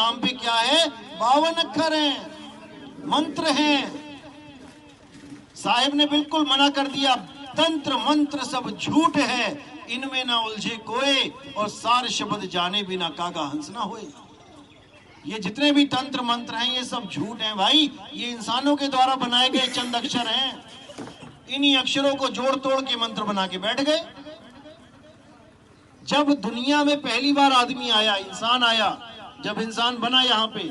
नाम पे क्या है? 52 अक्षर हैं, मंत्र हैं। साहिब ने बिल्कुल मना कर दिया, तंत्र मंत्र सब झूठ है, इनमें ना उलझे कोई, और सार शब्द जाने बिना कागा हंस ना होए। ये जितने भी तंत्र मंत्र हैं ये सब झूठ हैं भाई, ये इंसानों के द्वारा बनाए गए चंद अक्षर हैं। इन्हीं अक्षरों को जोड़ तोड़ के मंत्र बना के बैठ गए। जब दुनिया में पहली बार आदमी आया, इंसान आया, जब इंसान बना यहाँ पे,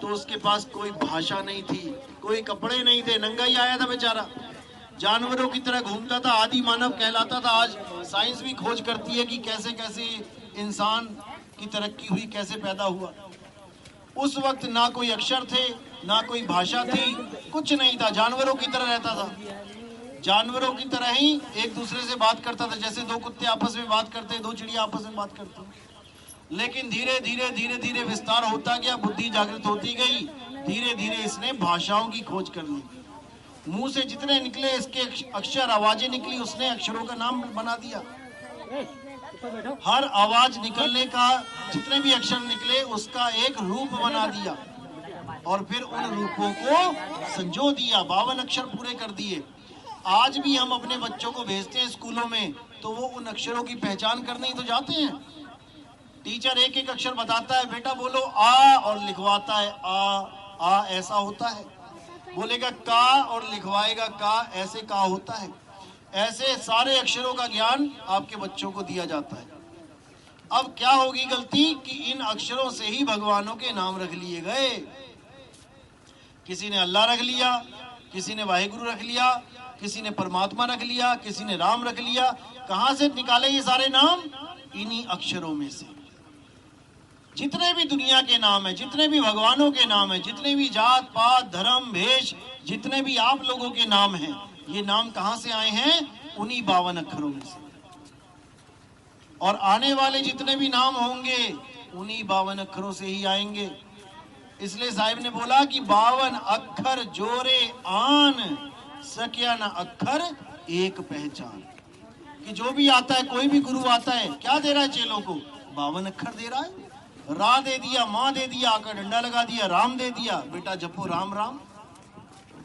तो उसके पास कोई भाषा नहीं थी, कोई कपड़े नहीं थे, नंगा ही आया था बेचारा, जानवरों की तरह घूमता था, आदि मानव कहलाता था। आज साइंस भी खोज करती है कि कैसे कैसे इंसान की तरक्की हुई, कैसे पैदा हुआ। उस वक्त ना कोई अक्षर थे, ना कोई भाषा थी, कुछ नहीं था, जानवरों की तरह रहता था। जानवरों की तरह ही एक दूसरे से बात करता था, जैसे दो कुत्ते आपस में बात करते, दो चिड़िया आपस में बात करती। लेकिन धीरे धीरे धीरे धीरे विस्तार होता गया, बुद्धि जागृत होती गई, धीरे धीरे इसने भाषाओं की खोज कर ली। मुंह से जितने निकले इसके अक्षर, आवाजें निकली, उसने अक्षरों का नाम बना दिया। हर आवाज निकलने का, जितने भी अक्षर निकले, उसका एक रूप बना दिया, और फिर उन रूपों को संजो दिया, 52 अक्षर पूरे कर दिए। आज भी हम अपने बच्चों को भेजते हैं स्कूलों में, तो वो उन अक्षरों की पहचान करने ही तो जाते हैं। टीचर एक एक अक्षर बताता है, बेटा बोलो आ, और लिखवाता है आ ऐसा होता है, बोलेगा का और लिखवाएगा का, ऐसे का होता है। ऐसे सारे अक्षरों का ज्ञान आपके बच्चों को दिया जाता है। अब क्या होगी गलती कि इन अक्षरों से ही भगवानों के नाम रख लिए गए। किसी ने अल्लाह रख लिया, किसी ने वाहिगुरु रख लिया, किसी ने परमात्मा रख लिया, किसी ने राम रख लिया। कहां से निकाले ये सारे नाम? इन्हीं अक्षरों में से। जितने भी दुनिया के नाम है, जितने भी भगवानों के नाम है, जितने भी जात पात धर्म भेष, जितने भी आप लोगों के नाम हैं, ये नाम कहां से आए हैं? उन्हीं 52 अक्षरों में से। और आने वाले जितने भी नाम होंगे उन्हीं 52 अक्षरों से ही आएंगे। इसलिए साहिब ने बोला कि 52 अक्षर जोरे आन, सकिया न अक्षर एक पहचान। कि जो भी आता है, कोई भी गुरु आता है, क्या दे रहा है चेलों को? 52 अक्षर दे रहा है। रा दे दिया, माँ दे दिया, आकर डंडा लगा दिया, राम दे दिया, बेटा जपो राम राम।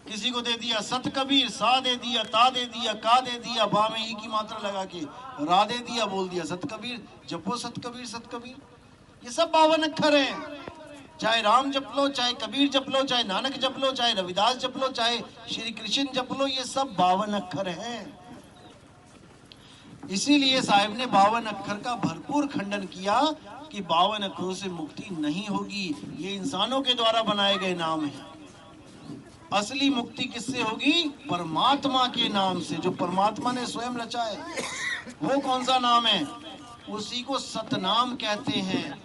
किसी को दे दिया सत कबीर, सा दे दिया, ता दे दिया, का दे दिया, बा में ही की मात्रा लगा के रा दे दिया, बोल दिया सत कबीर, जपो सत कबीर सत कबीर। ये सब 52 अक्षर हैं। चाहे राम जप लो, चाहे कबीर जप लो, चाहे नानक जप लो, चाहे रविदास जप लो, चाहे श्री कृष्ण जप लो, ये सब 52 अक्षर हैं। इसीलिए साहिब ने 52 अक्षर का भरपूर खंडन किया कि 52 अक्षरों से मुक्ति नहीं होगी, ये इंसानों के द्वारा बनाए गए नाम हैं। असली मुक्ति किससे होगी? परमात्मा के नाम से, जो परमात्मा ने स्वयं रचा है। वो कौन सा नाम है? उसी को सतनाम कहते हैं।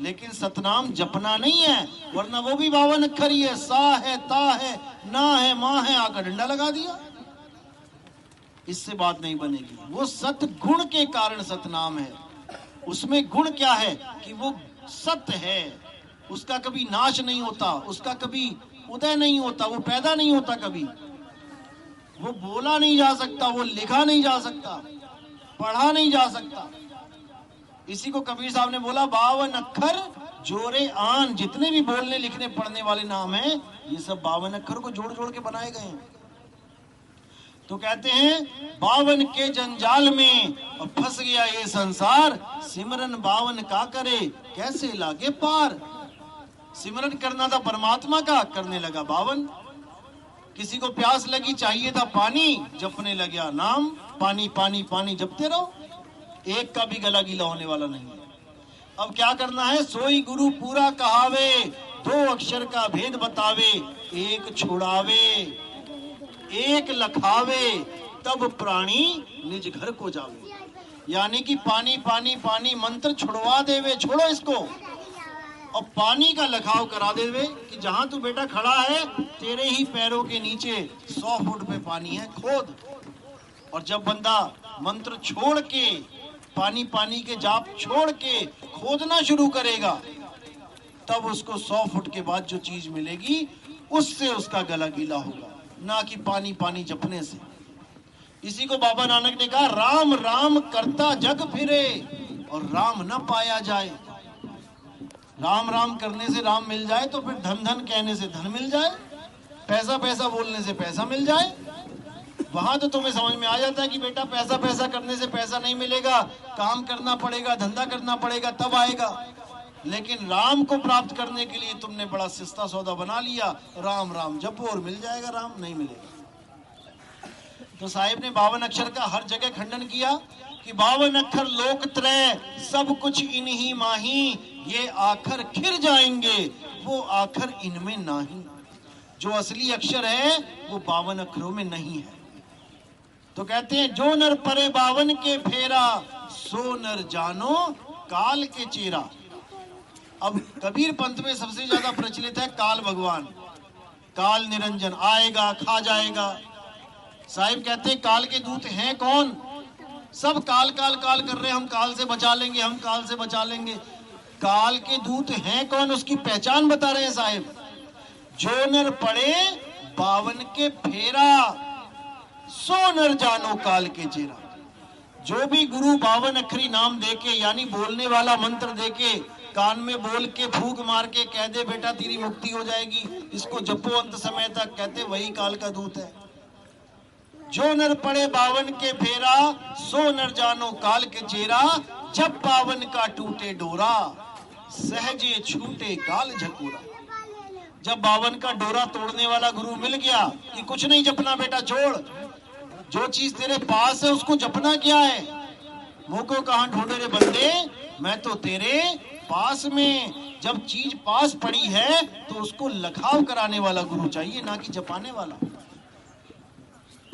लेकिन सतनाम जपना नहीं है, वरना वो भी 52 अक्षर ही है। सा है, ता है, ना है, माँ है, आकर डंडा लगा दिया। इससे बात नहीं बनेगी। वो सतगुण के कारण सतनाम है। उसमें गुण क्या है कि वो सत्य है, उसका कभी नाश नहीं होता, उसका कभी उदय नहीं होता, वो पैदा नहीं होता कभी, वो बोला नहीं जा सकता, वो लिखा नहीं जा सकता, पढ़ा नहीं जा सकता। इसी को कबीर साहब ने बोला 52 अक्षर जोरे आन। जितने भी बोलने लिखने पढ़ने वाले नाम हैं, ये सब 52 अक्षर को जोड़ जोड़ के बनाए गए हैं। तो कहते हैं 52 के जंजाल में फंस गया ये संसार, सिमरन 52 का करे कैसे लागे पार। सिमरन करना था परमात्मा का, करने लगा 52। किसी को प्यास लगी, चाहिए था पानी, जपने लगा नाम, पानी पानी पानी जपते रहो, एक का भी गला गीला होने वाला नहीं है। अब क्या करना है? सोई गुरु पूरा कहावे, 2 अक्षर का भेद बतावे, एक छुड़ावे एक लखावे, तब प्राणी निज घर को जावे। यानी कि पानी पानी पानी मंत्र छुड़वा देवे, छोड़ो इसको, और पानी का लखाव करा देवे कि जहां तू बेटा खड़ा है तेरे ही पैरों के नीचे 100 फुट पे पानी है, खोद। और जब बंदा मंत्र छोड़ के, पानी पानी के जाप छोड़ के खोदना शुरू करेगा, तब उसको 100 फुट के बाद जो चीज मिलेगी उससे उसका गला गीला होगा, ना कि पानी पानी जपने से। इसी को बाबा नानक ने कहा, राम राम करता जग फिरे और राम न पाया जाए। राम राम करने से राम मिल जाए तो फिर धन धन कहने से धन मिल जाए, पैसा पैसा बोलने से पैसा मिल जाए। वहां तो तुम्हें समझ में आ जाता है कि बेटा पैसा पैसा करने से पैसा नहीं मिलेगा, काम करना पड़ेगा, धंधा करना पड़ेगा, तब आएगा। लेकिन राम को प्राप्त करने के लिए तुमने बड़ा सस्ता सौदा बना लिया, राम राम जपो और मिल जाएगा, राम नहीं मिलेगा। तो साहिब ने 52 अक्षर का हर जगह खंडन किया कि 52 अक्षर लोक त्रय सब कुछ इन्हीं माही, ये आखर खिर जाएंगे वो आखर इनमें नहीं। जो असली अक्षर है वो 52 अक्षरों में नहीं है। तो कहते हैं जो नर परे 52 के फेरा, सो नर जानो काल के चेरा। अब कबीर पंथ में सबसे ज्यादा प्रचलित है काल भगवान, काल निरंजन, आएगा खा जाएगा। साहिब कहते हैं काल के दूत हैं कौन? सब काल काल काल कर रहे हैं, हम काल से बचा लेंगे, हम काल से बचा लेंगे। काल के दूत हैं कौन, उसकी पहचान बता रहे हैं साहिब। जो नर पड़े 52 के फेरा, सो नर जानो काल के चेरा। जो भी गुरु 52 अक्षरी नाम देके, यानी बोलने वाला मंत्र देके, कान में बोल के फूंक मार के कह दे बेटा तेरी मुक्ति हो जाएगी, इसको जपो अंत समय तक, कहते वही काल का दूत है। जो नर पड़े 52 के फेरा, सो नर जानो काल के चेरा। जब 52 का टूटे डोरा, सहजे छूटे काल झकोरा। जब 52 का डोरा तोड़ने वाला गुरु मिल गया कि कुछ नहीं जपना बेटा, छोड़, जो चीज तेरे पास है उसको जपना क्या है। मुंह को कहां ढूंढे रे बंदे, मैं तो तेरे पास में। जब चीज पास पड़ी है तो उसको लखाव कराने वाला गुरु चाहिए, ना कि जपाने वाला।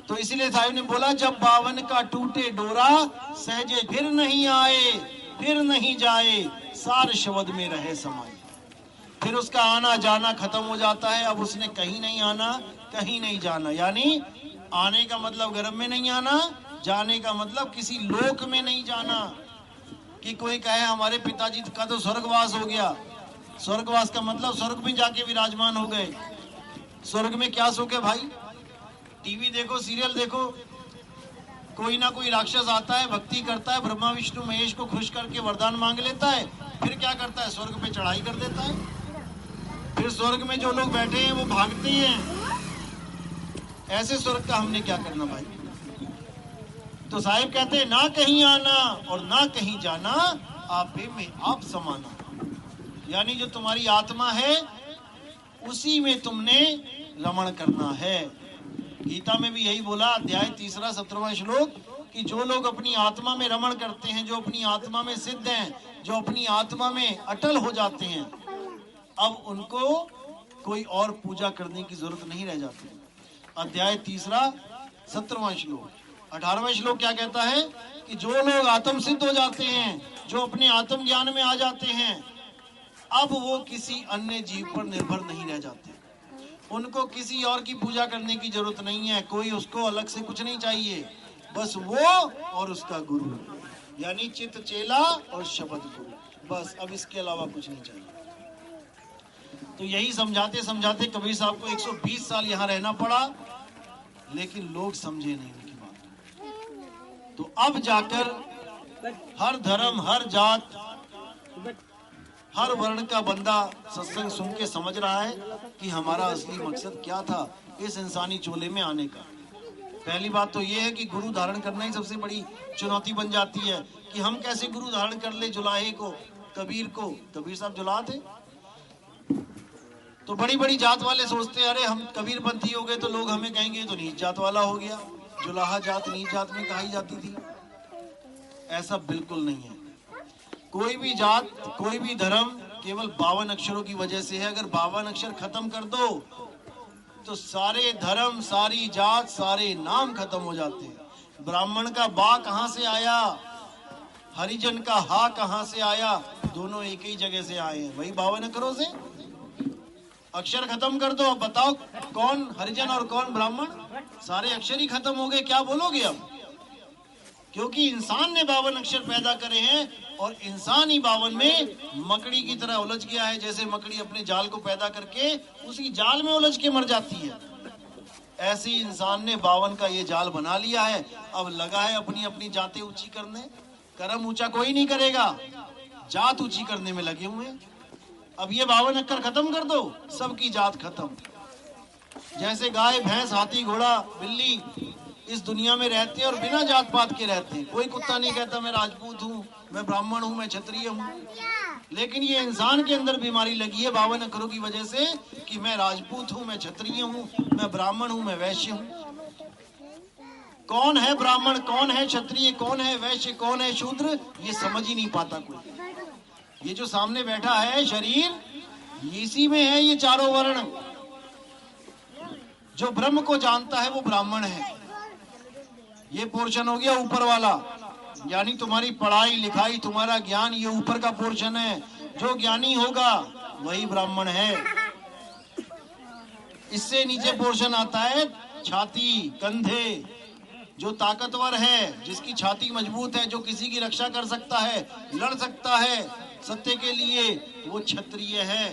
तो इसीलिए साहिब ने बोला जब 52 का टूटे डोरा, सहजे फिर नहीं आए फिर नहीं जाए, सार शब्द में रहे समाये। फिर उसका आना जाना खत्म हो जाता है। अब उसने कहीं नहीं आना, कहीं नहीं जाना। यानी आने का मतलब गर्भ में नहीं आना, जाने का मतलब किसी लोक में नहीं जाना। कि कोई कहे हमारे पिताजी का तो स्वर्गवास हो गया। स्वर्गवास का मतलब स्वर्ग में जाके विराजमान हो गए। स्वर्ग में क्या सुख है भाई? टीवी देखो, सीरियल देखो, कोई ना कोई राक्षस आता है, भक्ति करता है, ब्रह्मा विष्णु महेश को खुश करके वरदान मांग लेता है, फिर क्या करता है? स्वर्ग पे चढ़ाई कर देता है। फिर स्वर्ग में जो लोग बैठे हैं वो भागते हैं। ऐसे स्वर्ग का हमने क्या करना भाई? तो साहिब कहते हैं ना कहीं आना और ना कहीं जाना, आपे में आप समाना। यानी जो तुम्हारी आत्मा है उसी में तुमने रमण करना है। गीता में भी यही बोला, अध्याय 3 17वां श्लोक, कि जो लोग अपनी आत्मा में रमण करते हैं, जो अपनी आत्मा में सिद्ध हैं, जो अपनी आत्मा में अटल हो जाते हैं, अब उनको कोई और पूजा करने की जरूरत नहीं रह जाती। अध्याय 3 17वां श्लोक। 18वां श्लोक क्या कहता है कि जो लोग आत्म सिद्ध हो जाते हैं, जो अपने आत्म ज्ञान में आ जाते हैं, अब वो किसी अन्य जीव पर निर्भर नहीं रह जाते। उनको किसी और की पूजा करने की जरूरत नहीं है, कोई उसको अलग से कुछ नहीं चाहिए, बस वो और उसका गुरु, यानी चित्त चेला और शब्द गुरु, बस। अब इसके अलावा कुछ नहीं चाहिए। तो यही समझाते समझाते कबीर साहब को 120 साल यहाँ रहना पड़ा, लेकिन लोग समझे नहीं उनकी बात। तो अब जाकर हर धर्म, हर जात, हर वर्ण का बंदा सत्संग सुन के समझ रहा है कि हमारा असली मकसद क्या था इस इंसानी चोले में आने का। पहली बात तो ये है कि गुरु धारण करना ही सबसे बड़ी चुनौती बन जाती है कि हम कैसे गुरु धारण कर ले जुलाहे को, कबीर को। कबीर साहब जुलाहा थे, तो बड़ी बड़ी जात वाले सोचते हैं अरे हम कबीर पंथी हो गए तो लोग हमें कहेंगे तो नीच जात वाला हो गया। जुलाहा जात नीच जात में कही जाती थी, ऐसा बिल्कुल नहीं है। कोई भी जात, कोई भी धर्म केवल 52 अक्षरों की वजह से है। अगर 52 अक्षर खत्म कर दो तो सारे धर्म, सारी जात, सारे नाम खत्म हो जाते हैं। ब्राह्मण का बा कहां से आया, हरिजन का हा कहां से आया? दोनों एक ही जगह से आए हैं, वही 52 अक्षरों से। अक्षर खत्म कर दो, अब बताओ कौन हरिजन और कौन ब्राह्मण? सारे अक्षर ही खत्म हो गए, क्या बोलोगे अब? क्योंकि इंसान ने 52 अक्षर पैदा करे हैं और इंसान ही 52 में मकड़ी की तरह उलझ गया है। जैसे मकड़ी अपने जाल को पैदा करके उसी जाल में उलझ के मर जाती है, ऐसे ही इंसान ने 52 का ये जाल बना लिया है। अब लगा है अपनी अपनी जातें ऊंची करने। कर्म ऊंचा कोई नहीं करेगा, जात ऊंची करने में लगे हुए हैं। अब ये 52 अक्षर खत्म कर दो, सबकी जात खत्म। जैसे गाय भैंस हाथी घोड़ा बिल्ली इस दुनिया में रहते हैं और बिना जात पात के रहते हैं। कोई कुत्ता नहीं कहता मैं राजपूत हूँ, मैं ब्राह्मण हूँ, मैं क्षत्रिय हूँ। लेकिन ये इंसान के अंदर बीमारी लगी है 52 अक्षरों की वजह से कि मैं राजपूत हूँ, मैं क्षत्रिय हूँ, मैं ब्राह्मण हूँ, मैं वैश्य हूँ। कौन है ब्राह्मण, कौन है क्षत्रिय, कौन है वैश्य, कौन है शूद्र, ये समझ ही नहीं पाता कोई। ये जो सामने बैठा है शरीर, इसी में है ये चारों वर्ण। जो ब्रह्म को जानता है वो ब्राह्मण है। ये पोर्शन हो गया ऊपर वाला, यानी तुम्हारी पढ़ाई लिखाई, तुम्हारा ज्ञान, ये ऊपर का पोर्शन है। जो ज्ञानी होगा वही ब्राह्मण है। इससे नीचे पोर्शन आता है छाती, कंधे। जो ताकतवर है, जिसकी छाती मजबूत है, जो किसी की रक्षा कर सकता है, लड़ सकता है सत्य के लिए, वो क्षत्रिय है।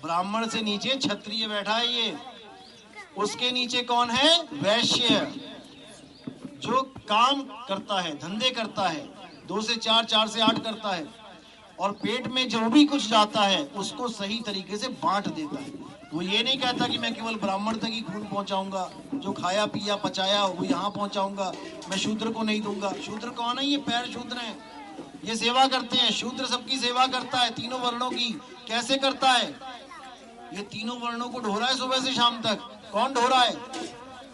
ब्राह्मण से नीचे क्षत्रिय बैठा है ये। उसके नीचे कौन है? वैश्य, जो काम करता है, धंधे करता है, 2 से 4, 4 से 8 करता है, और पेट में जो भी कुछ जाता है उसको सही तरीके से बांट देता है। वो ये नहीं कहता कि मैं केवल ब्राह्मण तक ही खून पहुंचाऊंगा, जो खाया पिया पचाया वो यहाँ पहुंचाऊंगा, मैं शूद्र को नहीं दूंगा। शूद्र कौन है? ये पैर शूद्र हैं, ये सेवा करते हैं। शूद्र सबकी सेवा करता है, तीनों वर्णों की। कैसे करता है? ये तीनों वर्णों को ढो रहा है सुबह से शाम तक। कौन ढो रहा है?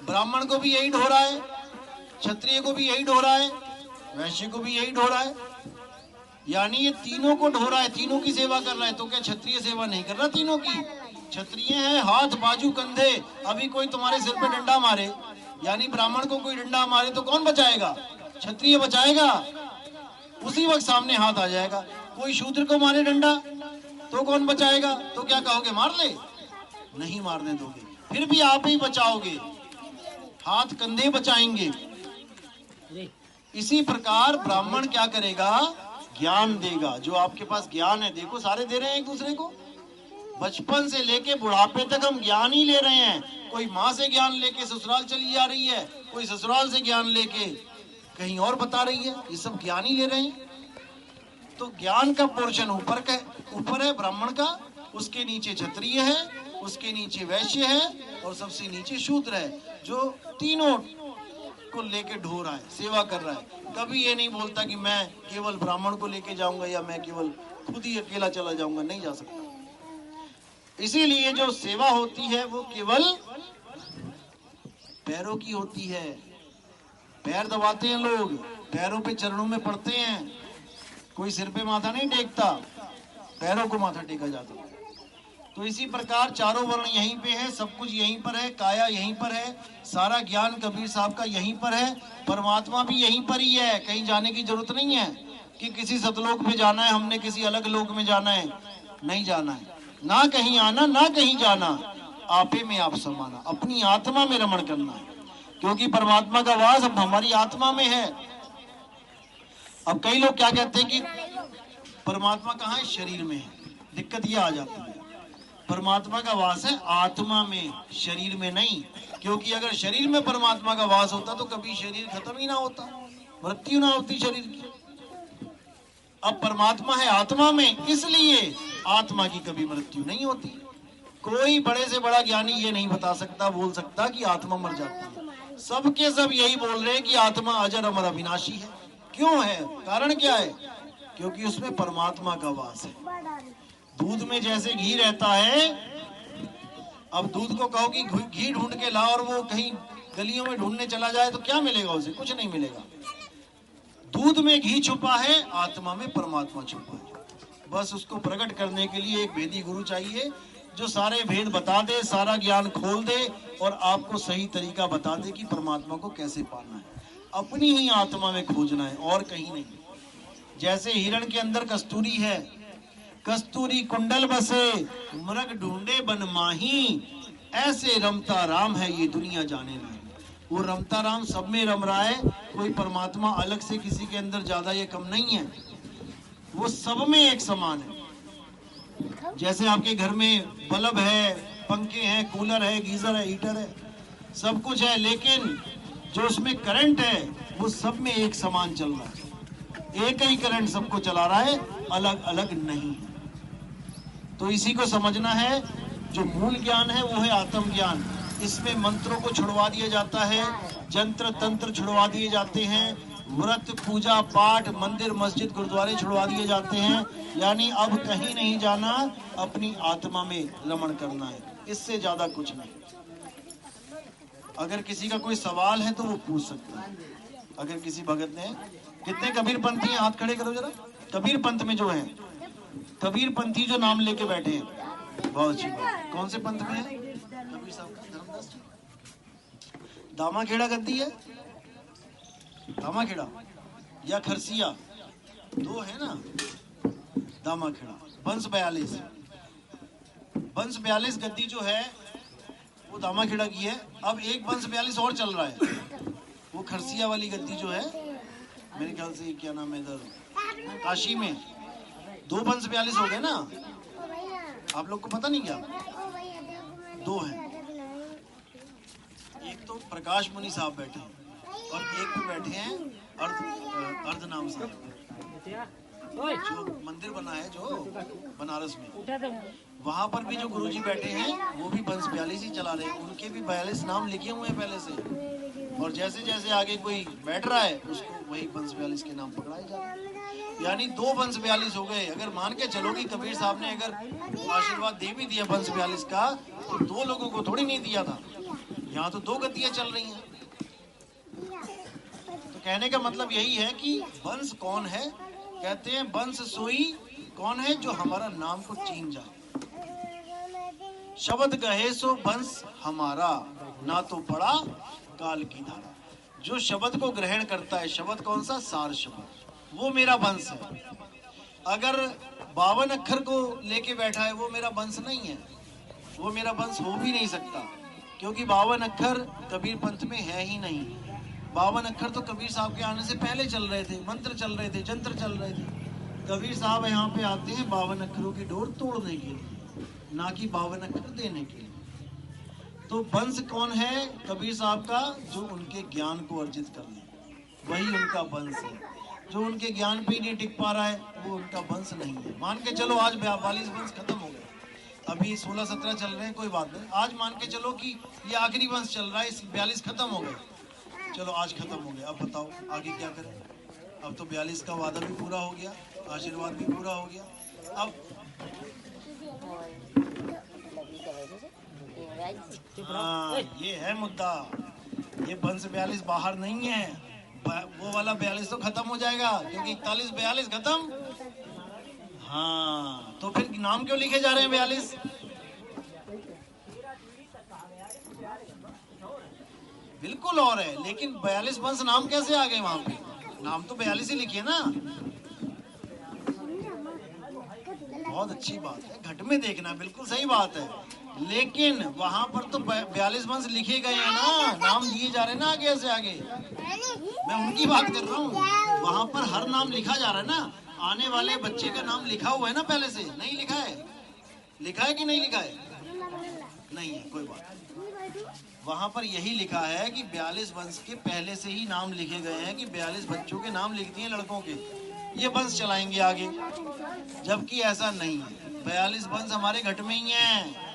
ब्राह्मण को भी यही ढो रहा है, क्षत्रिय को भी यही ढो रहा है, वैश्य को भी यही ढो रहा है। यानी ये तीनों को ढो रहा है, तीनों की सेवा कर रहा है। तो क्या क्षत्रिय सेवा नहीं कर रहा तीनों की? क्षत्रिय है हाथ, बाजू, कंधे। अभी कोई तुम्हारे सिर पे डंडा मारे, यानी ब्राह्मण को कोई डंडा मारे तो कौन बचाएगा? क्षत्रिय बचाएगा। उसी वक्त सामने हाथ आ जाएगा। कोई शूद्र को मारे डंडा तो कौन बचाएगा? तो क्या कहोगे? मार ले? नहीं मारने दोगे, फिर भी आप ही बचाओगे, हाथ कंधे बचाएंगे। इसी प्रकार ब्राह्मण क्या करेगा? ज्ञान देगा। जो आपके पास ज्ञान है, देखो सारे दे रहे हैं एक दूसरे को। बचपन से लेके बुढ़ापे तक हम ज्ञान ही ले रहे हैं। कोई माँ से ज्ञान लेके ससुराल चली जा रही है, कोई ससुराल से ज्ञान लेके कहीं और बता रही है। ये सब ज्ञान ही ले रहे हैं। तो ज्ञान का पोर्शन ऊपर है ब्राह्मण का, उसके नीचे क्षत्रिय है, उसके नीचे वैश्य है, और सबसे नीचे शूद्र है, जो तीनों को लेके ढो रहा है, सेवा कर रहा है। कभी ये नहीं बोलता कि मैं केवल ब्राह्मण को लेके जाऊंगा या मैं केवल खुद ही अकेला चला जाऊंगा। नहीं जा सकता। इसीलिए जो सेवा होती है वो केवल पैरों की होती है। पैर दबाते हैं लोग, पैरों पे चरणों में पड़ते हैं। कोई सिर पे माथा नहीं टेकता, पैरों को माथा टेका जाता। तो इसी प्रकार चारों वर्ण यहीं पे है, सब कुछ यहीं पर है, काया यहीं पर है, सारा ज्ञान कबीर साहब का यहीं पर है, परमात्मा भी यहीं पर ही है। कहीं जाने की जरूरत नहीं है कि किसी सतलोक में जाना है, हमने किसी अलग लोक में जाना है। नहीं जाना है, ना कहीं आना ना कहीं जाना, आपे में आप समाना, अपनी आत्मा में रमण करना है। क्योंकि परमात्मा का वास अब हमारी आत्मा में है। अब कई लोग क्या कहते हैं कि परमात्मा कहाँ है? शरीर में है। दिक्कत ये आ जाती है, परमात्मा का वास है आत्मा में, शरीर में नहीं। क्योंकि अगर शरीर में परमात्मा का वास होता तो कभी शरीर खत्म ही ना होता, मृत्यु ना होती शरीर की। अब परमात्मा है आत्मा में, इसलिए आत्मा की कभी मृत्यु नहीं होती। कोई बड़े से बड़ा ज्ञानी ये नहीं बता सकता, बोल सकता कि आत्मा मर जाती है। सबके सब यही बोल रहे हैं कि आत्मा अजर अमर अविनाशी है। क्यों है? कारण क्या है? क्योंकि उसमें परमात्मा का वास है। दूध में जैसे घी रहता है, अब दूध को कहो कि घी ढूंढ के ला और वो कहीं गलियों में ढूंढने चला जाए तो क्या मिलेगा उसे? कुछ नहीं मिलेगा। दूध में घी छुपा है, आत्मा में परमात्मा छुपा है। बस उसको प्रकट करने के लिए एक भेदी गुरु चाहिए जो सारे भेद बता दे, सारा ज्ञान खोल दे और आपको सही तरीका बता दे कि परमात्मा को कैसे पाना है। अपनी ही आत्मा में खोजना है और कहीं नहीं। जैसे हिरण के अंदर कस्तूरी है, कस्तूरी कुंडल बसे मृग ढूंढे बन माही, ऐसे रमता राम है ये दुनिया जाने नहीं। वो रमता राम सब में रम रहा है, कोई परमात्मा अलग से किसी के अंदर ज्यादा ये कम नहीं है, वो सब में एक समान है। जैसे आपके घर में बल्ब है, पंखे हैं, कूलर है, गीजर है, हीटर है, सब कुछ है, लेकिन जो उसमें करंट है वो सब में एक समान चल रहा है। एक ही करंट सबको चला रहा है, अलग अलग नहीं है। तो इसी को समझना है। जो मूल ज्ञान है वो है आत्मज्ञान। इसमें मंत्रों को छुड़वा दिया जाता है, जंत्र तंत्र छुड़वा दिए जाते हैं, व्रत पूजा पाठ मंदिर मस्जिद गुरुद्वारे छुड़वा दिए जाते हैं। यानी अब कहीं नहीं जाना, अपनी आत्मा में रमण करना है, इससे ज्यादा कुछ नहीं। अगर किसी का कोई सवाल है तो वो पूछ सकता है। अगर किसी भगत ने, कितने कबीर पंथी हैं, हाथ खड़े करो जरा। कबीर पंथ में जो है, कबीर पंथी जो नाम लेके बैठे हैं, बहुत अच्छी बात। कौन से पंथ में है? कबीर साहब का धर्मदास जी। दामाखेड़ा गद्दी है, दामाखेड़ा या खरसिया, दो है ना। दामाखेड़ा बंस 42, बंस 42 गद्दी जो है वो दामाखेड़ा की है। अब एक बंस 42 और चल रहा है, वो खरसिया वाली गद्दी जो है, मेरे ख्याल से क्या नाम है, इधर काशी में। दो बंस 42 हो गए ना, आप लोग को पता नहीं क्या? दो हैं। एक तो प्रकाश मुनि साहब बैठे हैं और एक पे बैठे हैं अर्ध नाम साहब, जो मंदिर बना है जो बनारस में, वहां पर भी जो गुरुजी बैठे हैं वो भी बंस 42 ही चला रहे हैं। उनके भी 42 नाम लिखे हुए हैं पहले से, और जैसे जैसे आगे कोई बैठ रहा है उसको वही बंस 42 के नाम पकड़ाए जा रहे हैं। यानी दो बंस 42 हो गए। अगर मान के चलो कि कबीर साहब ने अगर आशीर्वाद दे भी दिया बंस 42 का, तो दो लोगों को थोड़ी नहीं दिया था। यहाँ तो दो गतियां चल रही हैं। तो कहने का मतलब यही है कि बंस कौन है? कहते हैं बंस सोई कौन है, जो हमारा नाम को चीन जाए। शब्द कहे सो बंस हमारा, ना तो पड़ा काल की धारा। जो शब्द को ग्रहण करता है, शब्द कौन सा? सार शब्द, वो मेरा वंश है। अगर 52 अक्षर को लेके बैठा है, वो मेरा वंश नहीं है, वो मेरा वंश हो भी नहीं सकता, क्योंकि 52 अक्षर कबीर पंथ में है ही नहीं। 52 अक्षर तो कबीर साहब के आने से पहले चल रहे थे, मंत्र चल रहे थे, जंत्र चल रहे थे। कबीर साहब यहाँ पे आते हैं 52 अक्षरों की डोर तोड़ने के लिए, ना कि 52 अक्षर देने के लिए। तो वंश कौन है कबीर साहब का? जो उनके ज्ञान को अर्जित कर ले, वही उनका वंश है। जो उनके ज्ञान पे ही नहीं टिक पा रहा है, वो उनका वंश नहीं है। मान के चलो आज 42 वंश खत्म हो गए, अभी 16-17 चल रहे हैं, कोई बात नहीं। आज मान के चलो कि ये आखिरी वंश चल रहा है, इस 42 खत्म हो गए। चलो आज खत्म हो गया, अब बताओ आगे क्या करें? अब तो 42 का वादा भी पूरा हो गया, आशीर्वाद भी पूरा हो गया। अब हाँ, ये है मुद्दा। ये वंश 42 बाहर नहीं है, वो वाला 42 तो खत्म हो जाएगा, क्योंकि 41-42 खत्म। हाँ, तो फिर नाम क्यों लिखे जा रहे हैं 42? बिल्कुल और है, लेकिन 42 वंश नाम कैसे आ गए वहां पे? नाम तो 42 ही लिखिए ना। बहुत अच्छी बात है, घट में देखना, बिल्कुल सही बात है। लेकिन वहां पर तो 42 वंश लिखे गए हैं ना, नाम दिए जा रहे हैं ना आगे से आगे। मैं उनकी बात कर रहा हूँ, वहां पर हर नाम लिखा जा रहा है ना। आने वाले बच्चे का नाम लिखा हुआ है ना पहले से, नहीं लिखा है? लिखा है कि नहीं लिखा है? नहीं है, कोई बात नहीं। वहां पर यही लिखा है कि 42 वंश के पहले से ही नाम लिखे गए हैं, कि 42 बच्चों के नाम लिख दिए लड़कों के, ये वंश चलाएंगे आगे। जबकि ऐसा नहीं है, 42 वंश हमारे घट में ही हैं।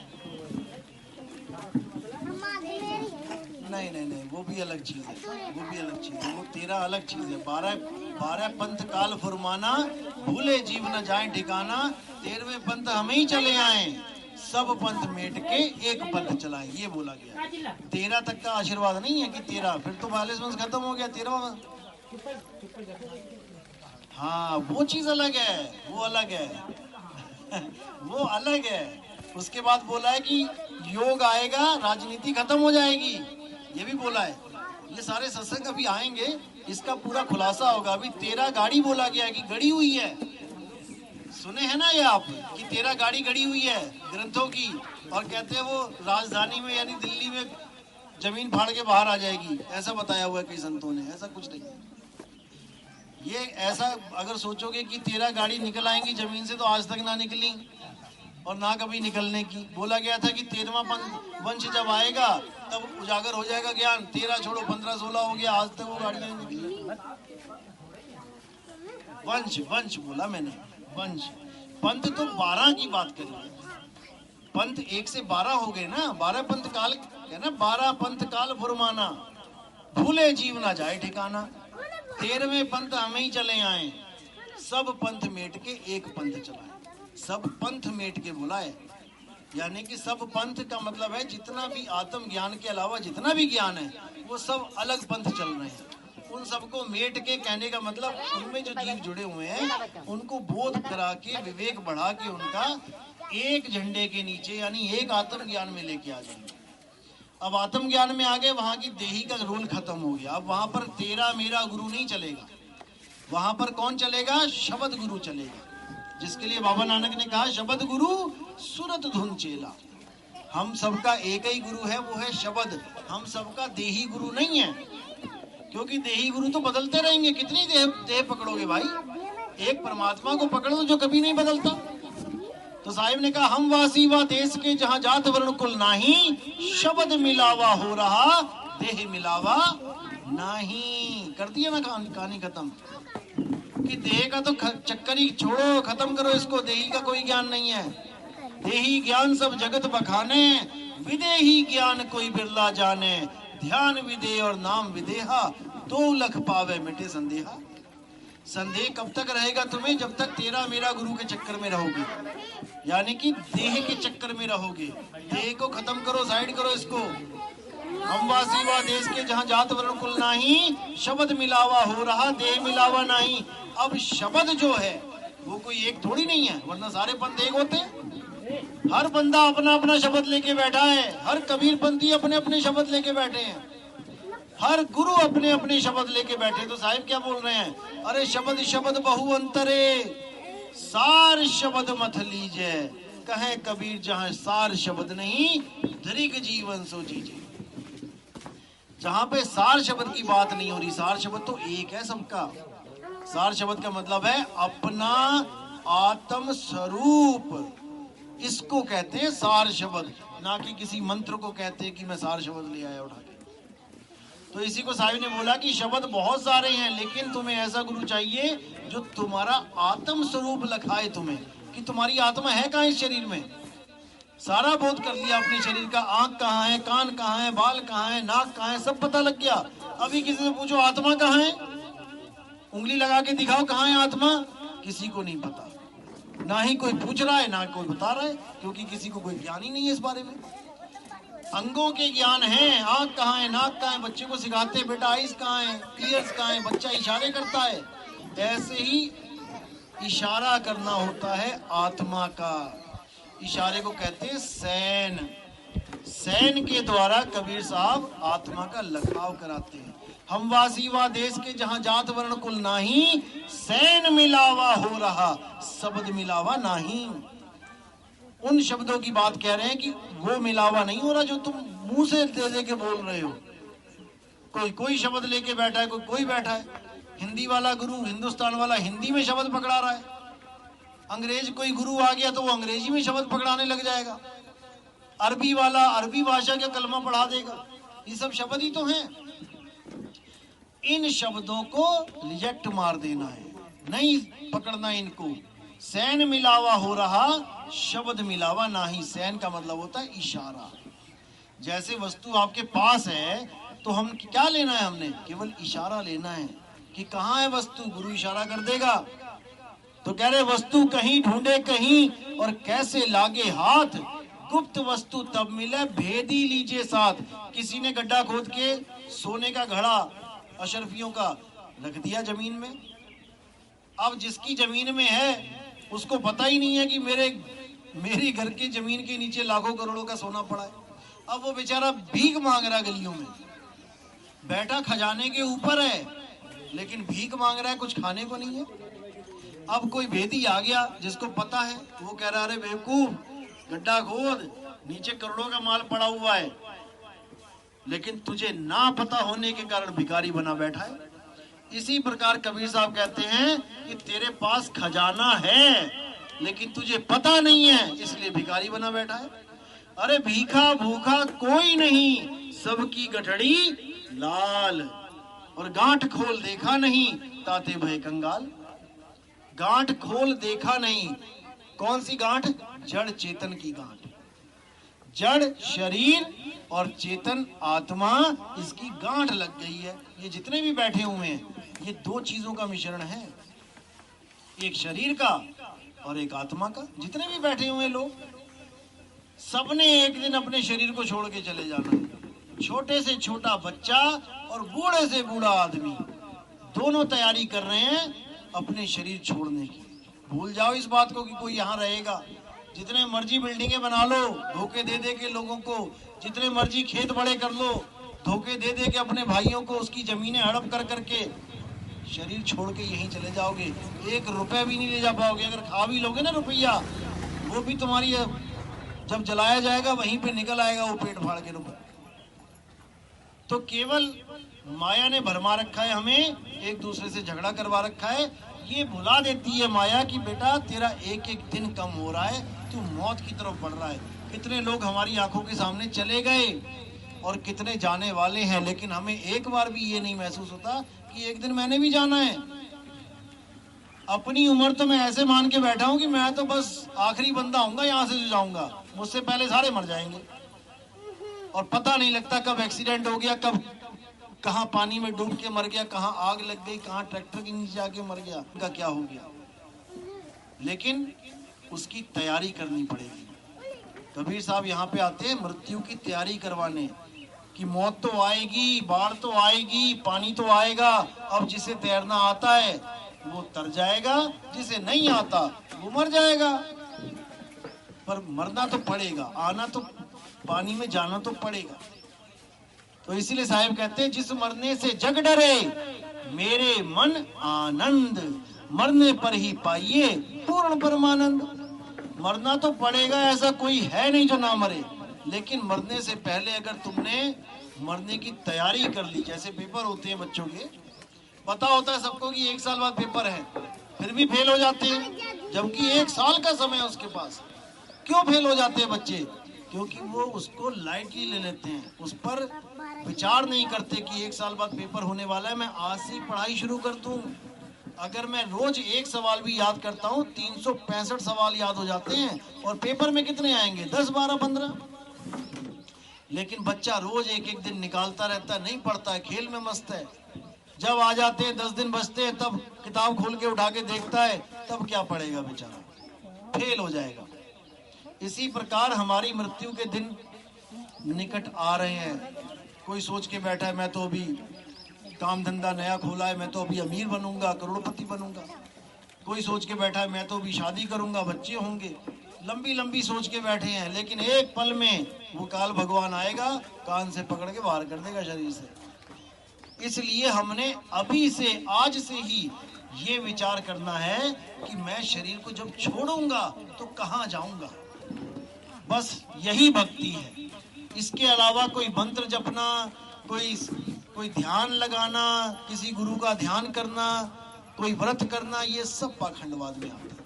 नहीं नहीं नहीं, वो भी अलग चीज है, वो भी अलग चीज है, वो 13 अलग चीज है। 12 पंथ काल फुरमाना, भूले जीव न जाए ठिकाना। 13वें पंथ हमें ही चले आए, सब पंथ मेट के एक पंथ चलाए, ये बोला गया। 13 तक का आशीर्वाद नहीं है कि 13, फिर तो 42 वंश खत्म हो गया, 13। हाँ, वो चीज अलग है, वो अलग है वो अलग है। उसके बाद बोला है कि योग आएगा, राजनीति खत्म हो जाएगी, ये भी बोला है। ये सारे सत्संग अभी आएंगे, इसका पूरा खुलासा होगा। अभी 13 गाड़ी बोला गया है कि गड़ी हुई है, सुने हैं ना ये आप, कि 13 गाड़ी गड़ी हुई है ग्रंथों की, और कहते हैं वो राजधानी में यानी दिल्ली में जमीन फाड़ के बाहर आ जाएगी, ऐसा बताया हुआ है कई संतों ने। ऐसा कुछ नहीं है। ये ऐसा अगर सोचोगे कि 13 गाड़ी निकल आएंगी जमीन से, तो आज तक ना निकली और ना कभी निकलने की। बोला गया था कि 13वां वंश जब आएगा तब उजागर हो जाएगा ज्ञान। 13 छोड़ो, 15-16 हो गया, आज तक वो गाड़ियां नहीं निकली। वंश वंश बोला मैंने, वंश। पंथ तो 12 की बात करी, पंथ 1 से 12 हो गए ना, 12 पंथ काल है ना, 12 पंथ काल फुरमाना, भूले जीव ना जाए ठिकाना। 13वें पंथ हमें ही चले आए, सब पंथ मेट के एक पंथ चलाए। सब पंथ मेट के बुलाए, यानी कि सब पंथ का मतलब है जितना भी आत्म ज्ञान के अलावा जितना भी ज्ञान है वो सब अलग पंथ चल रहे हैं। उन सबको मेट के कहने का मतलब उनमें जो जीव जुड़े हुए हैं उनको बोध करा के, विवेक बढ़ा के उनका एक झंडे के नीचे यानी एक आत्म ज्ञान में लेके आ जाएंगे। अब आत्म ज्ञान में आ गए, वहां की देही का रोल खत्म हो गया। अब वहां पर तेरा मेरा गुरु नहीं चलेगा, वहां पर कौन चलेगा? शब्द गुरु चलेगा, जिसके लिए बाबा नानक ने कहा शब्द गुरु सुरत धुन चेला। हम सबका एक ही गुरु है, वो है शब्द। हम सबका देही गुरु नहीं है, क्योंकि देही गुरु तो बदलते रहेंगे। कितनी देह पकड़ोगे भाई? एक परमात्मा को पकड़ो जो कभी नहीं बदलता। तो साहिब ने कहा हम वासी व देश के जहां जात वर्ण कुल नाही, शब्द मिलावा हो रहा देह मिलावा नहीं। कर दिया ना कहानी खत्म कि देह का तो चक्कर ही छोड़ो, खत्म करो इसको। देही का कोई ज्ञान नहीं है। देही ज्ञान सब जगत बखाने, विदेही ज्ञान कोई बिरला जाने। ध्यान विदेह और नाम विदेहा, 2 लख पावे मिटे संदेहा। संदेह कब तक रहेगा तुम्हें? जब तक तेरा मेरा गुरु के चक्कर में रहोगे, यानी कि देह के चक्कर में रहोगे। देह को खत्म करो, साइड करो इसको। हम वासी व देश के जहां जात वर्ण कुल नाही, शब्द मिलावा हो रहा देह मिलावा नहीं। अब शब्द जो है वो कोई एक थोड़ी नहीं है, वरना सारे पंथ एक होते। हर बंदा अपना अपना शब्द लेके बैठा है, हर कबीर पंथी अपने अपने शब्द लेके बैठे हैं, हर गुरु अपने अपने शब्द लेके बैठे। तो साहिब क्या बोल रहे हैं? अरे शब्द शब्द बहु अंतरे, सार शब्द मत लीजे। कहे कबीर जहां सार शब्द नहीं, धरिक जीवन सो जीजे। जहां पे सार शब्द की बात नहीं हो रही, सार शब्द तो एक है सबका। सार शब्द का मतलब है अपना आत्म स्वरूप, इसको कहते हैं सार शब्द, ना कि किसी मंत्र को कहते हैं कि मैं सार शब्द ले आया उठा के। तो इसी को साहिब ने बोला कि शब्द बहुत सारे हैं, लेकिन तुम्हें ऐसा गुरु चाहिए जो तुम्हारा आत्म स्वरूप लखाए तुम्हें, कि तुम्हारी आत्मा है कहाँ इस शरीर में। सारा बोध कर लिया अपने शरीर का, आंख कहाँ है, कान कहाँ है, बाल कहाँ है, नाक कहाँ है, सब पता लग गया। अभी किसी से पूछो आत्मा कहाँ है, उंगली लगा के दिखाओ कहाँ है आत्मा, किसी को नहीं पता। ना ही कोई पूछ रहा है, ना कोई बता रहा है, क्योंकि किसी को कोई ज्ञान ही नहीं है इस बारे में। अंगों के ज्ञान है, आंख कहाँ है, नाक कहाँ है, बच्चे को सिखाते हैं बेटा आइज कहाँ है, ईयर्स कहाँ है, बच्चा इशारे करता है। ऐसे ही इशारा करना होता है आत्मा का। इशारे को कहते हैं सैन। सैन के द्वारा कबीर साहब आत्मा का लखाव कराते हैं। हम वासी व देश के जहां जात वर्ण कुल नाही, सैन मिलावा हो रहा शब्द मिलावा नहीं। उन शब्दों की बात कह रहे हैं कि वो मिलावा नहीं हो रहा जो तुम मुंह से दे के बोल रहे हो। कोई शब्द लेके बैठा है, कोई बैठा है। हिंदी वाला गुरु, हिंदुस्तान वाला हिंदी में शब्द पकड़ा रहा है। अंग्रेज कोई गुरु आ गया तो वो अंग्रेजी में शब्द पकड़ाने लग जाएगा। अरबी वाला अरबी भाषा का कलमा पढ़ा देगा। ये सब शब्द ही तो हैं। इन शब्दों को रिजेक्ट मार देना है, नहीं पकड़ना इनको। सैन मिलावा हो रहा शब्द मिलावा नहीं। सैन का मतलब होता है इशारा। जैसे वस्तु आपके पास है तो हम क्या लेना है, हमने केवल इशारा लेना है कि कहाँ है वस्तु। गुरु इशारा कर देगा। तो कह रहे वस्तु कहीं ढूंढे कहीं और कैसे लागे हाथ, गुप्त वस्तु तब मिले भेदी लीजिए साथ। किसी ने गड्ढा खोद के सोने का घड़ा अशरफियों का रख दिया जमीन में। अब जिसकी जमीन में है उसको पता ही नहीं है कि मेरी घर की जमीन के नीचे लाखों करोड़ों का सोना पड़ा है। अब वो बेचारा भीख मांग रहा है गलियों में, बैठा खजाने के ऊपर है लेकिन भीख मांग रहा है, कुछ खाने को नहीं है। अब कोई भेदी आ गया जिसको पता है, वो कह रहा अरे बेवकूफ, गड्ढा खोद, नीचे करोड़ों का माल पड़ा हुआ है, लेकिन तुझे ना पता होने के कारण भिखारी बना बैठा है। इसी प्रकार कबीर साहब कहते हैं कि तेरे पास खजाना है लेकिन तुझे पता नहीं है, इसलिए भिखारी बना बैठा है। अरे भीखा भूखा कोई नहीं, सबकी गठड़ी लाल, और गांठ खोल देखा नहीं, ताते भय कंगाल। गांठ खोल देखा नहीं, कौन सी गांठ? जड़ चेतन की गांठ। जड़ शरीर और चेतन आत्मा, इसकी गांठ लग गई है। ये जितने भी बैठे हुए हैं, ये दो चीजों का मिश्रण है, एक शरीर का और एक आत्मा का। जितने भी बैठे हुए लोग, सबने एक दिन अपने शरीर को छोड़ के चले जाना है। छोटे से छोटा बच्चा और बूढ़े से बूढ़ा आदमी, दोनों तैयारी कर रहे हैं अपने शरीर छोड़ने की। भूल जाओ इस बात को कि कोई यहाँ रहेगा। जितने मर्जी बिल्डिंगें बना लो धोखे दे दे के लोगों को, जितने मर्जी खेत बड़े कर लो धोखे दे दे के अपने भाइयों को उसकी जमीनें हड़प कर करके, शरीर छोड़ के यहीं चले जाओगे। एक रुपया भी नहीं ले जा पाओगे। अगर खा भी लोगे ना रुपया, वो भी तुम्हारी जब जलाया जाएगा वहीं पे निकल आएगा वो पेट फाड़ के रुपया। तो केवल माया ने भरमा रखा है हमें, एक दूसरे से झगड़ा करवा रखा है। ये भुला देती है माया कि बेटा तेरा एक एक दिन कम हो रहा है, तू मौत की तरफ बढ़ रहा है। कितने लोग हमारी आंखों के सामने चले गए और कितने जाने वाले हैं, लेकिन हमें एक बार भी ये नहीं महसूस होता कि एक दिन मैंने भी जाना है। अपनी उम्र तो मैं ऐसे मान के बैठा हूं कि मैं तो बस आखिरी बंदा हूंगा यहाँ से जो जाऊंगा, मुझसे पहले सारे मर जाएंगे। और पता नहीं लगता कब एक्सीडेंट हो गया, कब कहाँ पानी में डूब के मर गया, कहाँ आग लग गई, कहाँ ट्रैक्टर के नीचे जाके मर गया, उनका क्या हो गया। लेकिन उसकी तैयारी करनी पड़ेगी। कबीर साहब यहाँ पे आते हैं मृत्यु की तैयारी करवाने, कि मौत तो आएगी, बाढ़ तो आएगी, पानी तो आएगा। अब जिसे तैरना आता है वो तर जाएगा, जिसे नहीं आता वो मर जाएगा। पर मरना तो पड़ेगा, आना तो, पानी में जाना तो पड़ेगा। तो इसीलिए साहिब कहते हैं, जिस मरने से जग डरे मेरे मन आनंद, मरने पर ही पाइए पूर्ण परमानंद। मरना तो पड़ेगा, ऐसा कोई है नहीं जो ना मरे। लेकिन मरने से पहले अगर तुमने मरने की तैयारी कर ली, जैसे पेपर होते हैं बच्चों के, पता होता है सबको कि 1 साल बाद पेपर है, फिर भी फेल हो जाते हैं, जबकि 1 साल का समय है उसके पास। क्यों फेल हो जाते हैं बच्चे? क्योंकि वो उसको लाइटली ले लेते हैं, उस पर विचार नहीं करते कि 1 साल बाद पेपर होने वाला है, मैं आज से पढ़ाई शुरू कर दूं। अगर मैं रोज एक सवाल भी याद करता हूँ, 365 सवाल याद हो जाते हैं। और पेपर में कितने आएंगे? 10, 12, 15। लेकिन बच्चा रोज एक एक दिन निकालता रहता है, नहीं पढ़ता है, खेल में मस्त है। जब आ जाते हैं 10 दिन बचते हैं, तब किताब खोल के उठा के देखता है, तब क्या पढ़ेगा बेचारा, फेल हो जाएगा। इसी प्रकार हमारी मृत्यु के दिन निकट आ रहे हैं। कोई सोच के बैठा है मैं तो अभी काम धंधा नया खोला है, मैं तो अभी अमीर बनूंगा, करोड़पति बनूंगा। कोई सोच के बैठा है मैं तो अभी शादी करूंगा, बच्चे होंगे। लंबी लंबी सोच के बैठे हैं, लेकिन एक पल में वो काल भगवान आएगा, कान से पकड़ के बाहर कर देगा शरीर से। इसलिए हमने अभी से, आज से ही ये विचार करना है कि मैं शरीर को जब छोड़ूंगा तो कहाँ जाऊंगा। बस यही भक्ति है। इसके अलावा कोई मंत्र जपना, कोई ध्यान लगाना, किसी गुरु का ध्यान करना, कोई व्रत करना, ये सब पाखंडवाद में आता है।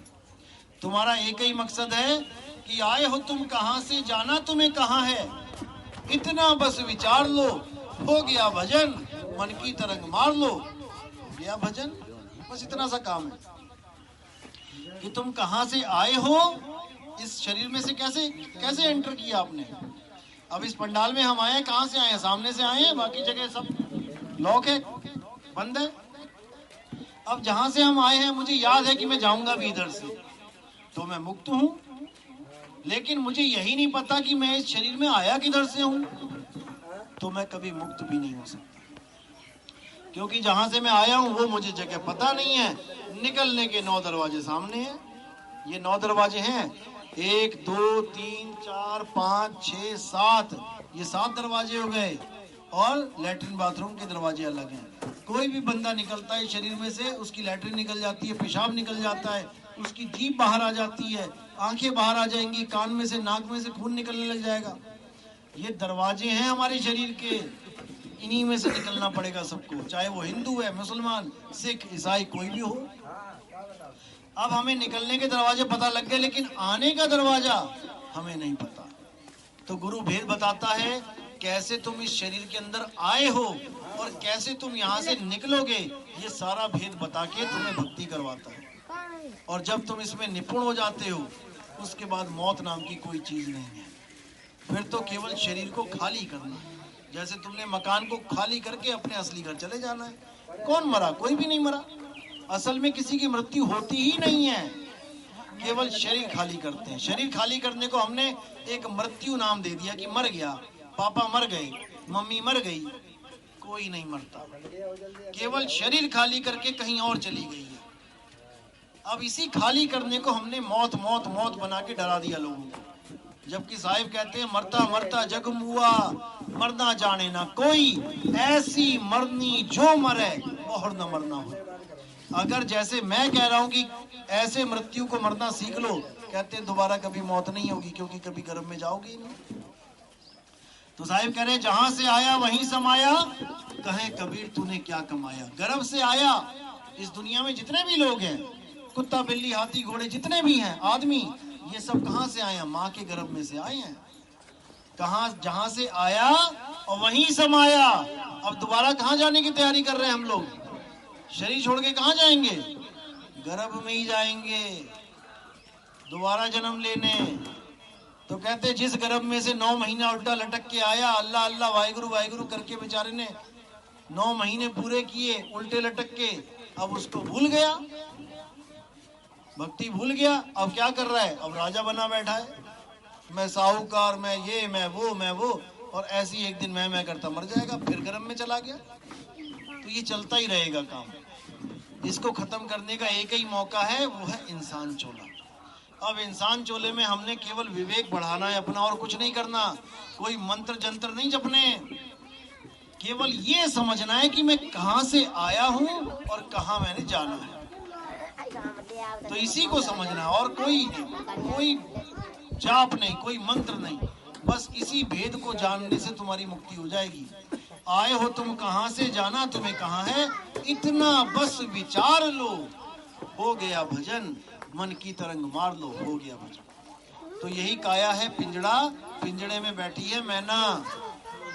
तुम्हारा एक ही मकसद है कि आए हो तुम कहाँ से, जाना तुम्हें कहाँ है। इतना बस विचार लो, हो गया भजन, मन की तरंग मार लो, हो गया भजन। बस इतना सा काम है कि तुम कहाँ से आए हो, इस शरीर में से कैसे एंटर किया आपने। अब इस पंडाल में हम आए हैं, कहाँ से आए हैं? सामने से आए हैं, बाकी जगह सब लॉक है, बंद है। अब जहां से हम आए हैं, मुझे याद है कि मैं जाऊंगा भी इधर से, तो मैं मुक्त हूं। लेकिन मुझे यही नहीं पता कि मैं इस शरीर में आया किधर से हूं, तो मैं कभी मुक्त भी नहीं हो सकता। क्योंकि जहां से मैं आया हूं वो मुझे जगह पता नहीं है। निकलने के 9 दरवाजे सामने हैं। ये 9 दरवाजे हैं, 1, 2, 3, 4, 5, 6, 7, ये 7 दरवाजे हो गए। और लैट्रिन बाथरूम के दरवाजे अलग हैं। कोई भी बंदा निकलता है शरीर में से, उसकी लैट्रिन निकल जाती है, पेशाब निकल जाता है, उसकी जीभ बाहर आ जाती है, आंखें बाहर आ जाएंगी, कान में से, नाक में से खून निकलने लग जाएगा। ये दरवाजे हैं हमारे शरीर के, इन्हीं में से निकलना पड़ेगा सबको, चाहे वो हिंदू है, मुसलमान, सिख, ईसाई, कोई भी हो। अब हमें निकलने के दरवाजे पता लग गए, लेकिन आने का दरवाजा हमें नहीं पता। तो गुरु भेद बताता है, कैसे तुम इस शरीर के अंदर आए हो और कैसे तुम यहाँ से निकलोगे, ये सारा भेद बता के तुम्हें भक्ति करवाता है। और जब तुम इसमें निपुण हो जाते हो, उसके बाद मौत नाम की कोई चीज नहीं है। फिर तो केवल शरीर को खाली करना है। जैसे तुमने मकान को खाली करके अपने असली घर चले जाना है। कौन मरा? कोई भी नहीं मरा। असल में किसी की मृत्यु होती ही नहीं है, केवल शरीर खाली करते हैं। शरीर खाली करने को हमने एक मृत्यु नाम दे दिया कि मर गया, पापा मर गए, मम्मी मर गई। कोई नहीं मरता, केवल शरीर खाली करके कहीं और चली गई है। अब इसी खाली करने को हमने मौत मौत मौत बना के डरा दिया लोगों को। जबकि साहिब कहते हैं मरता मरता जग मुआ, मरना जाने ना कोई, ऐसी मरनी जो मरे और न मरना हो। अगर जैसे मैं कह रहा हूं कि ऐसे मृत्यु को मरना सीख लो, कहते हैं दोबारा कभी मौत नहीं होगी, क्योंकि कभी गर्भ में जाओगे नहीं। तो साहिब कह रहे जहां से आया वहीं समाया, कहे कबीर तूने क्या कमाया। गर्भ से आया। इस दुनिया में जितने भी लोग हैं, कुत्ता बिल्ली हाथी घोड़े जितने भी हैं आदमी, ये सब कहां से आए हैं? माँ के गर्भ में से आए हैं। कहां? जहां से आया और वहीं समाया। अब दोबारा कहां जाने की तैयारी कर रहे हैं हम लोग? शरीर छोड़ के कहां जाएंगे? गर्भ में ही जाएंगे दोबारा जन्म लेने। तो कहते जिस गर्भ में से 9 महीना उल्टा लटक के आया, अल्लाह अल्लाह वाहिगुरु वाहिगुरु करके बेचारे ने 9 महीने पूरे किए उल्टे लटक के, अब उसको भूल गया, भक्ति भूल गया। अब क्या कर रहा है? अब राजा बना बैठा है, मैं साहूकार, मैं ये मैं वो, और ऐसी एक दिन मैं करता मर जाएगा, फिर गर्भ में चला गया। तो ये चलता ही रहेगा काम। इसको खत्म करने का एक ही मौका है, वो है इंसान चोला। अब इंसान चोले में हमने केवल विवेक बढ़ाना है अपना, और कुछ नहीं करना। कोई मंत्र जंत्र नहीं जपने, केवल ये समझना है कि मैं कहां से आया हूं और कहां मैंने जाना है। तो इसी को समझना, और कोई जाप नहीं, कोई मंत्र नहीं, बस इसी भेद को जानने से तुम्हारी मुक्ति हो जाएगी। आए हो तुम कहां से, जाना तुम्हें कहां है, इतना बस विचार लो, हो गया भजन, मन की तरंग मार लो, हो गया भजन। तो यही काया है पिंजड़ा, पिंजड़े में बैठी है मैना।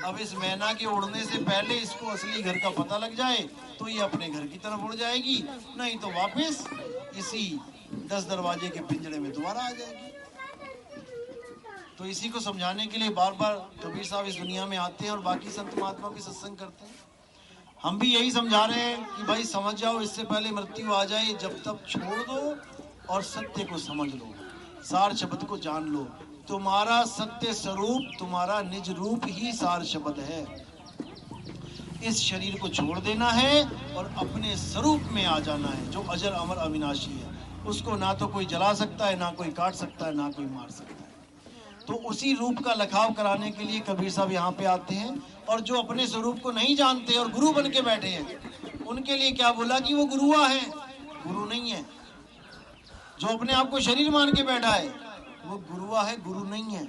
अब इस मैना के उड़ने से पहले इसको असली घर का पता लग जाए तो ये अपने घर की तरफ उड़ जाएगी, नहीं तो वापस इसी 10 दरवाजे के पिंजड़े में दोबारा आ जाएगी। तो इसी को समझाने के लिए बार बार कबीर साहब इस दुनिया में आते हैं और बाकी संत महात्मा भी सत्संग करते हैं। हम भी यही समझा रहे हैं कि भाई समझ जाओ, इससे पहले मृत्यु आ जाए, जब तक छोड़ दो और सत्य को समझ लो, सार शब्द को जान लो। तुम्हारा सत्य स्वरूप, तुम्हारा निज रूप ही सार शब्द है। इस शरीर को छोड़ देना है और अपने स्वरूप में आ जाना है, जो अजर अमर अविनाशी है। उसको ना तो कोई जला सकता है, ना कोई काट सकता है, ना कोई मार सकता है। तो उसी रूप का लखाव कराने के लिए कबीर साहब यहाँ पे आते हैं। और जो अपने स्वरूप को नहीं जानते और गुरु बन के बैठे हैं, उनके लिए क्या बोला कि वो गुरुआ है? गुरु नहीं है। जो अपने आप को शरीर मान के बैठा है वो गुरुआ है, गुरु नहीं है।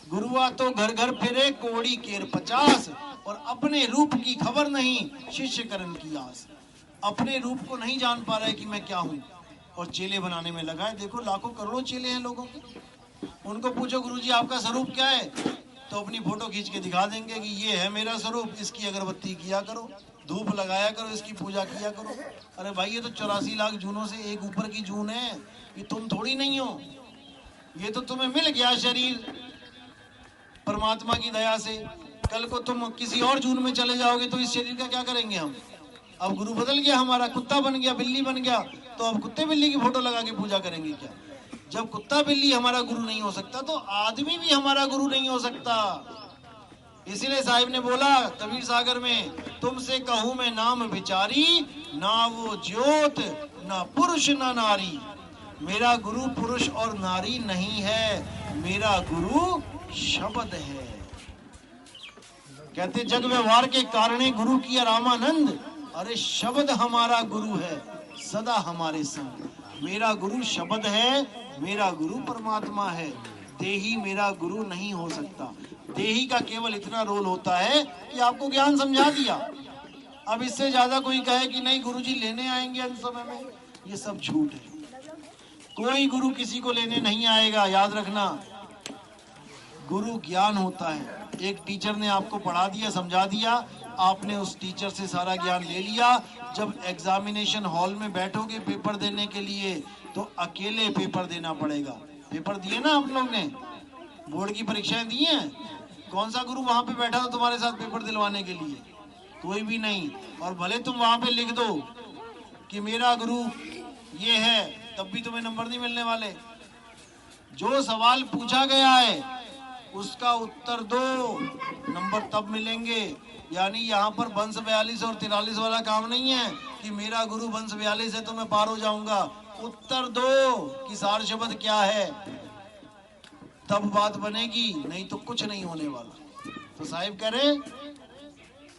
गुरुआ तो घर घर फिरे कोड़ी केर 50, और अपने रूप की खबर नहीं, शिष्य करण की आस। अपने रूप को नहीं जान पा रहा है कि मैं क्या हूँ, और चेले बनाने में लगा है। देखो लाखों करोड़ों चेले हैं लोगों के। उनको पूछो गुरुजी आपका स्वरूप क्या है, तो अपनी फोटो खींच के दिखा देंगे कि ये है मेरा स्वरूप, इसकी अगरबत्ती किया करो, धूप लगाया करो, इसकी पूजा किया करो। अरे भाई ये तो 84 लाख जूनों से एक ऊपर की जून है, ये तुम थोड़ी नहीं हो। ये तो तुम्हें मिल गया शरीर परमात्मा की दया से। कल को तुम किसी और जून में चले जाओगे तो इस शरीर का क्या करेंगे हम? अब गुरु बदल गया हमारा, कुत्ता बन गया, बिल्ली बन गया, तो अब कुत्ते बिल्ली की फोटो लगा के पूजा करेंगे क्या? जब कुत्ता बिल्ली हमारा गुरु नहीं हो सकता तो आदमी भी हमारा गुरु नहीं हो सकता। इसीलिए साहिब ने बोला कबीर सागर में, तुमसे कहूं मैं नाम विचारी, ना वो ज्योत ना पुरुष ना नारी। मेरा गुरु पुरुष और नारी नहीं है, मेरा गुरु शब्द है। कहते जग व्यवहार के कारणे गुरु की रामानंद। अरे शब्द हमारा गुरु है, सदा हमारे संग। मेरा गुरु शब्द है, मेरा गुरु परमात्मा है। देही मेरा गुरु नहीं हो सकता। देही का केवल इतना रोल होता है कि आपको ज्ञान समझा दिया। अब इससे ज्यादा कोई कहे कि नहीं गुरुजी लेने आएंगे अंत समय में, ये सब झूठ है। कोई गुरु किसी को लेने नहीं आएगा, याद रखना। गुरु ज्ञान होता है। एक टीचर ने आपको पढ़ा दिया, समझा दिया, आपने उस टीचर से सारा ज्ञान ले लिया। जब एग्जामिनेशन हॉल में बैठोगे पेपर देने के लिए तो अकेले पेपर देना पड़ेगा। पेपर दिए ना आप लोग ने, बोर्ड की परीक्षाएं दी हैं, कौन सा गुरु वहां पे बैठा था तुम्हारे साथ पेपर दिलवाने के लिए? कोई भी नहीं। और भले तुम वहां पे लिख दो कि मेरा गुरु ये है, तब भी तुम्हें नंबर नहीं मिलने वाले। जो सवाल पूछा गया है उसका उत्तर दो, नंबर तब मिलेंगे। यानी यहाँ पर वंश 42 और 43 वाला काम नहीं है कि मेरा गुरु वंश 42 है तो मैं पार हो जाऊंगा। उत्तर दो कि सार शब्द क्या है, तब बात बनेगी, नहीं तो कुछ नहीं होने वाला। तो साहिब कह रहे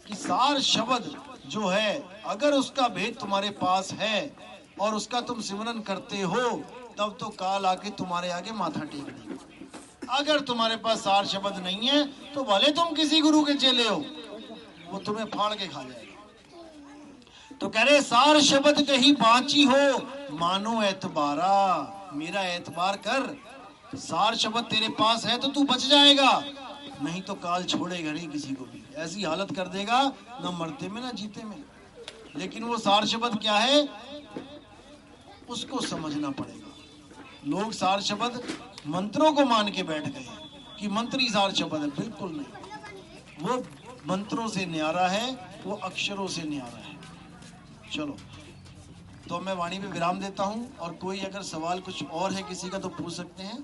कि सार शब्द जो है, अगर उसका भेद तुम्हारे पास है और उसका तुम सिमरन करते हो, तब तो काल आके तुम्हारे आगे माथा टेक देगा। अगर तुम्हारे पास सार शब्द नहीं है तो भले तुम किसी गुरु के चेले हो, वो तुम्हें फाड़ के खा जाएगा। तो कह रहे सार शब्द कहीं बाची हो, मानो एतबारा, मेरा एतबार कर। सार शब्द तेरे पास है तो तू बच जाएगा, नहीं तो काल छोड़ेगा नहीं किसी को भी, ऐसी हालत कर देगा ना मरते में ना जीते में। लेकिन वो सार शब्द क्या है उसको समझना पड़ेगा। लोग सार शब्द मंत्रों को मान के बैठ गए कि मंत्र ही सार शब्द है, बिल्कुल नहीं। वो मंत्रों से न्यारा है, वो अक्षरों से न्यारा है। चलो, तो मैं वाणी पे विराम देता हूं, और कोई अगर सवाल कुछ और है किसी का तो पूछ सकते हैं।